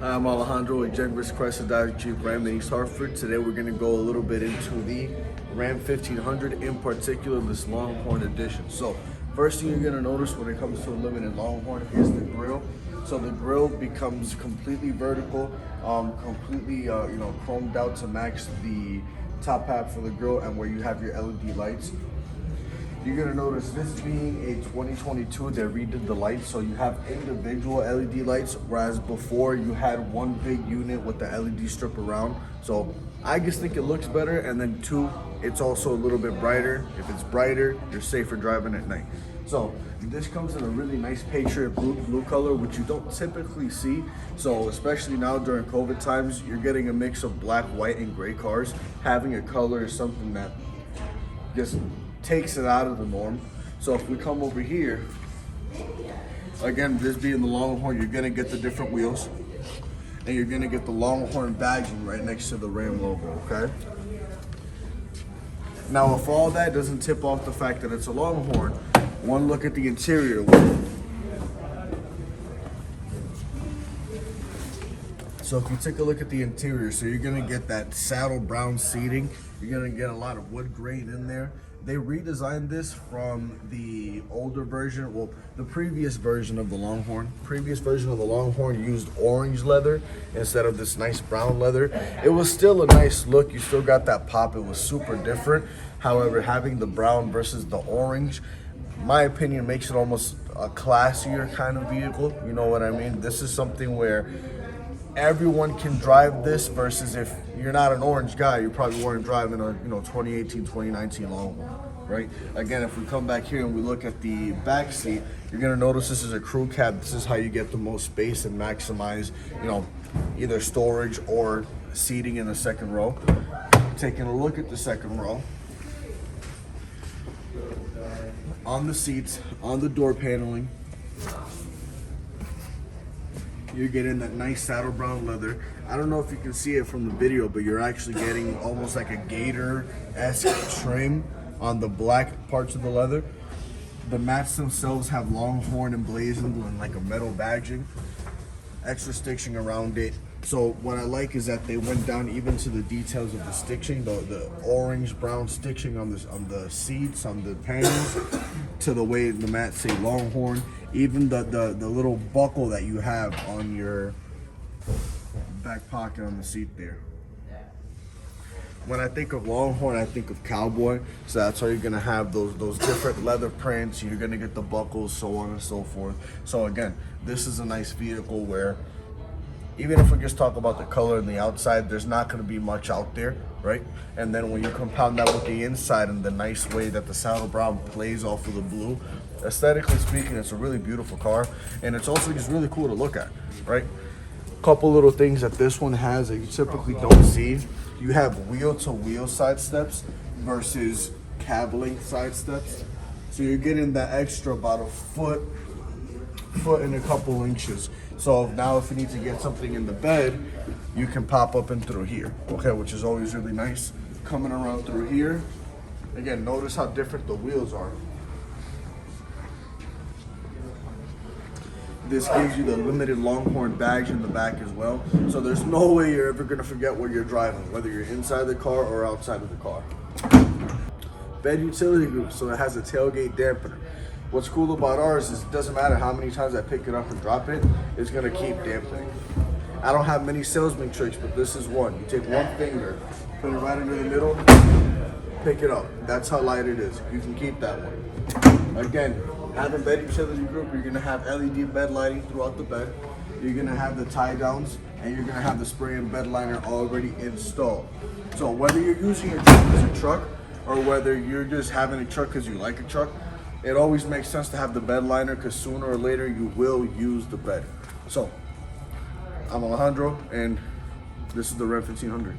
I'm Alejandro with Gengras, Chrysler, G, Ram in East Hartford. Today we're going to go a little bit into the Ram 1500, in particular this Longhorn edition. So first thing you're going to notice when it comes to a limited Longhorn is the grille. So the grille becomes completely vertical, completely chromed out to match the top half for the grille and where you have your LED lights. You're gonna notice this being a 2022, they redid the lights, so you have individual LED lights, whereas before you had one big unit with the LED strip around. So I just think it looks better, and then two, it's also a little bit brighter. If it's brighter, you're safer driving at night. So this comes in a really nice Patriot blue color, which you don't typically see. So especially now during COVID times, you're getting a mix of black, white, and gray cars. Having a color is something that just takes it out of the norm. So if we come over here, again, this being the Longhorn, you're gonna get the different wheels, and you're gonna get the Longhorn badging right next to the Ram logo, okay? Now, if all that doesn't tip off the fact that it's a Longhorn, one look at the interior. So if you take a look at the interior, so you're gonna get that saddle brown seating, you're gonna get a lot of wood grain in there. They redesigned this from the older version, well, the previous version of the Longhorn. Previous version of the Longhorn used orange leather instead of this nice brown leather. It was still a nice look, you still got that pop, it was super different. However, having the brown versus the orange, my opinion, makes it almost a classier kind of vehicle, you know what I mean? This is something where everyone can drive this, versus if you're not an orange guy, you probably weren't driving a 2018, 2019 Longhorn, right? Again, if we come back here and we look at the back seat, you're gonna notice this is a crew cab. This is how you get the most space and maximize, either storage or seating in the second row. Taking a look at the second row, on the seats, on the door paneling, you're getting that nice saddle brown leather. I don't know if you can see it from the video, but you're actually getting almost like a gator-esque trim on the black parts of the leather. The mats themselves have Longhorn emblazoned and like a metal badging, extra stitching around it. So what I like is that they went down even to the details of the stitching, the orange brown stitching on the seats, on the panels, to the way the mats say Longhorn. Even the little buckle that you have on your back pocket on the seat there. When I think of Longhorn, I think of cowboy. So that's how you're gonna have those different leather prints. You're gonna get the buckles, so on and so forth. So again, this is a nice vehicle where, even if we just talk about the color and the outside, there's not going to be much out there, right? And then when you compound that with the inside and the nice way that the saddle brown plays off of the blue, aesthetically speaking, it's a really beautiful car, and it's also just really cool to look at, right? Couple little things that this one has that you typically don't see. You have wheel-to-wheel side steps versus cab length side steps. So you're getting that extra about a foot and a couple inches. So now if you need to get something in the bed, you can pop up and through here, okay, which is always really nice. Coming around through here, again, notice how different the wheels are. This gives you the limited Longhorn badge in the back as well. So there's no way you're ever gonna forget where you're driving, whether you're inside the car or outside of the car. Bed utility group, so it has a tailgate dampener. What's cool about ours is it doesn't matter how many times I pick it up and drop it, it's gonna keep dampening. I don't have many salesman tricks, but this is one. You take one finger, put it right into the middle, pick it up. That's how light it is. You can keep that one. Again, having bed utility group, you're gonna have LED bed lighting throughout the bed. You're gonna have the tie downs, and you're gonna have the spray and bed liner already installed. So whether you're using your truck as a truck, or whether you're just having a truck because you like a truck, it always makes sense to have the bed liner, because sooner or later you will use the bed. So, I'm Alejandro, and this is the Ram 1500.